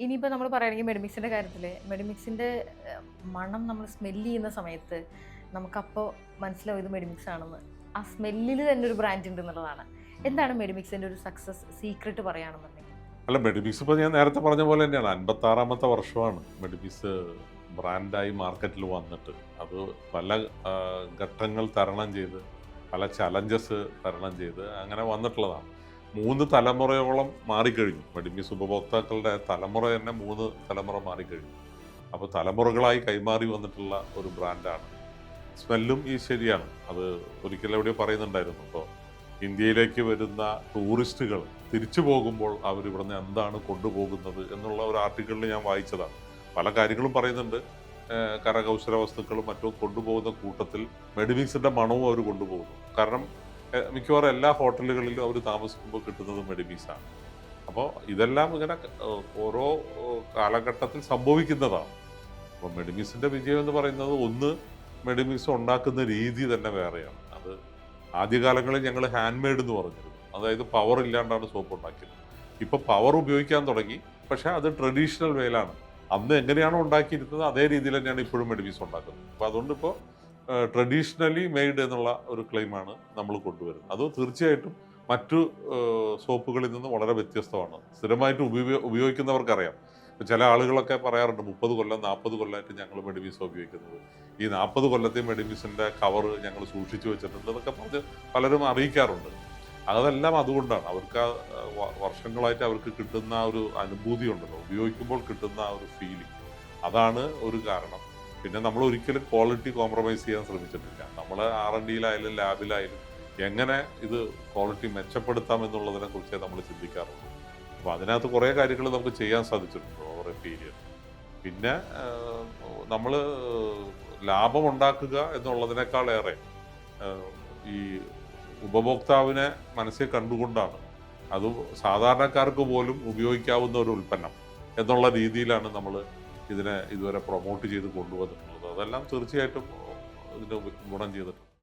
ഇനിയിപ്പോൾ നമ്മൾ പറയുകയാണെങ്കിൽ മെഡിമിക്സിൻ്റെ കാര്യത്തിൽ മെഡിമിക്സിൻ്റെ മണം നമ്മൾ സ്മെല്ല് ചെയ്യുന്ന സമയത്ത് നമുക്കപ്പോൾ മനസ്സിലാവും ഇത് മെഡിമിക്സ് ആണെന്ന്. ആ സ്മെല്ലിൽ തന്നെ ഒരു ബ്രാൻഡ് ഉണ്ട് എന്നുള്ളതാണ്. എന്താണ് മെഡിമിക്സിൻ്റെ ഒരു സക്സസ് സീക്രട്ട് പറയുകയാണെന്നുണ്ടെങ്കിൽ? അല്ല, മെഡിമിക്സ് ഇപ്പോൾ ഞാൻ നേരത്തെ പറഞ്ഞ പോലെ തന്നെയാണ്. 56ാമത്തെ വർഷമാണ് മെഡിമിക്സ് ബ്രാൻഡായി മാർക്കറ്റിൽ വന്നിട്ട്. അത് പല ഘട്ടങ്ങൾ തരണം ചെയ്ത്, പല ചലഞ്ചസ് തരണം ചെയ്ത് അങ്ങനെ വന്നിട്ടുള്ളതാണ്. 3 തലമുറയോളം മാറിക്കഴിഞ്ഞു. മെഡിമിക്സ് ഉപഭോക്താക്കളുടെ തലമുറ തന്നെ 3 തലമുറ മാറിക്കഴിഞ്ഞു. അപ്പോൾ തലമുറകളായി കൈമാറി വന്നിട്ടുള്ള ഒരു ബ്രാൻഡാണ്. സ്മെല്ലും ഈ ശരിയാണ്. അത് ഒരിക്കലും എവിടെയോ പറയുന്നുണ്ടായിരുന്നു. ഇപ്പോൾ ഇന്ത്യയിലേക്ക് വരുന്ന ടൂറിസ്റ്റുകൾ തിരിച്ചു പോകുമ്പോൾ അവരിവിടുന്ന് എന്താണ് കൊണ്ടുപോകുന്നത് എന്നുള്ള ഒരു ആർട്ടിക്കിളിൽ ഞാൻ വായിച്ചതാണ്. പല കാര്യങ്ങളും പറയുന്നുണ്ട്. കരകൗശല വസ്തുക്കളും മറ്റും കൊണ്ടുപോകുന്ന കൂട്ടത്തിൽ മെഡിമിക്സിൻ്റെ മണവും അവർ കൊണ്ടുപോകുന്നു. കാരണം മിക്കവാറും എല്ലാ ഹോട്ടലുകളിലും അവർ താമസിക്കുമ്പോൾ കിട്ടുന്നത് മെഡിമിക്സാണ്. അപ്പോൾ ഇതെല്ലാം ഇങ്ങനെ ഓരോ കാലഘട്ടത്തിൽ സംഭവിക്കുന്നതാണ്. അപ്പോൾ മെഡിമിക്സിൻ്റെ വിജയം എന്ന് പറയുന്നത്, ഒന്ന്, മെഡിമിക്സ് ഉണ്ടാക്കുന്ന രീതി തന്നെ വേറെയാണ്. അത് ആദ്യകാലങ്ങളിൽ ഞങ്ങൾ ഹാൻഡ് മെയ്ഡ് എന്ന് പറഞ്ഞിരുന്നു. അതായത് പവർ ഇല്ലാണ്ടാണ് സോപ്പ് ഉണ്ടാക്കിയത്. ഇപ്പോൾ പവർ ഉപയോഗിക്കാൻ തുടങ്ങി, പക്ഷേ അത് ട്രഡീഷണൽ വേയിലാണ്. അന്ന് എങ്ങനെയാണോ ഉണ്ടാക്കിയിരുന്നത് അതേ രീതിയിൽ തന്നെയാണ് ഇപ്പോഴും മെഡിമിക്സ് ഉണ്ടാക്കുന്നത്. അപ്പോൾ അതുകൊണ്ട് ഇപ്പോൾ ട്രഡീഷണലി മെയ്ഡ് എന്നുള്ള ഒരു ക്ലെയിമാണ് നമ്മൾ കൊണ്ടുവരുന്നത്. അത് തീർച്ചയായിട്ടും മറ്റു സോപ്പുകളിൽ നിന്ന് വളരെ വ്യത്യസ്തമാണ്. സ്ഥിരമായിട്ട് ഉപയോഗിക്കുന്നവർക്കറിയാം. ചില ആളുകളൊക്കെ പറയാറുണ്ട് 30 കൊല്ലം 40 കൊല്ലമായിട്ട് ഞങ്ങൾ മെഡിമിക്സ് ഉപയോഗിക്കുന്നത്, ഈ 40 കൊല്ലത്തെ മെഡിമിക്സിൻ്റെ കവർ ഞങ്ങൾ സൂക്ഷിച്ചു വെച്ചിട്ടുണ്ട് എന്നൊക്കെ പറഞ്ഞ് പലരും അറിയിക്കാറുണ്ട്. അതെല്ലാം അതുകൊണ്ടാണ്. അവർക്ക് ആ വർഷങ്ങളായിട്ട് അവർക്ക് കിട്ടുന്ന ആ ഒരു അനുഭൂതി ഉണ്ടല്ലോ, ഉപയോഗിക്കുമ്പോൾ കിട്ടുന്ന ആ ഒരു ഫീലിംഗ്, അതാണ് ഒരു കാരണം. പിന്നെ നമ്മൾ ഒരിക്കലും ക്വാളിറ്റി കോംപ്രമൈസ് ചെയ്യാൻ ശ്രമിച്ചിട്ടില്ല. നമ്മൾ R&Dയിലായാലും ലാബിലായാലും എങ്ങനെ ഇത് ക്വാളിറ്റി മെച്ചപ്പെടുത്താം എന്നുള്ളതിനെ കുറിച്ചേ നമ്മൾ ചിന്തിക്കാറുള്ളൂ. അപ്പോൾ അതിനകത്ത് കുറേ കാര്യങ്ങൾ നമുക്ക് ചെയ്യാൻ സാധിച്ചിട്ടുണ്ട് ഓവർ എ പീരിയഡ്. പിന്നെ നമ്മൾ ലാഭം ഉണ്ടാക്കുക എന്നുള്ളതിനേക്കാളേറെ ഈ ഉപഭോക്താവിനെ മനസ്സിൽ കണ്ടുകൊണ്ടാണ് അത് സാധാരണക്കാർക്ക് പോലും ഉപയോഗിക്കാവുന്ന ഒരു ഉൽപ്പന്നം എന്നുള്ള രീതിയിലാണ് നമ്മൾ ഇതിനെ ഇതുവരെ പ്രൊമോട്ട് ചെയ്ത് കൊണ്ടുവന്നിട്ടുള്ളത്. അതെല്ലാം തീർച്ചയായിട്ടും ഇതിന് ഗുണം ചെയ്തിട്ടുണ്ട്.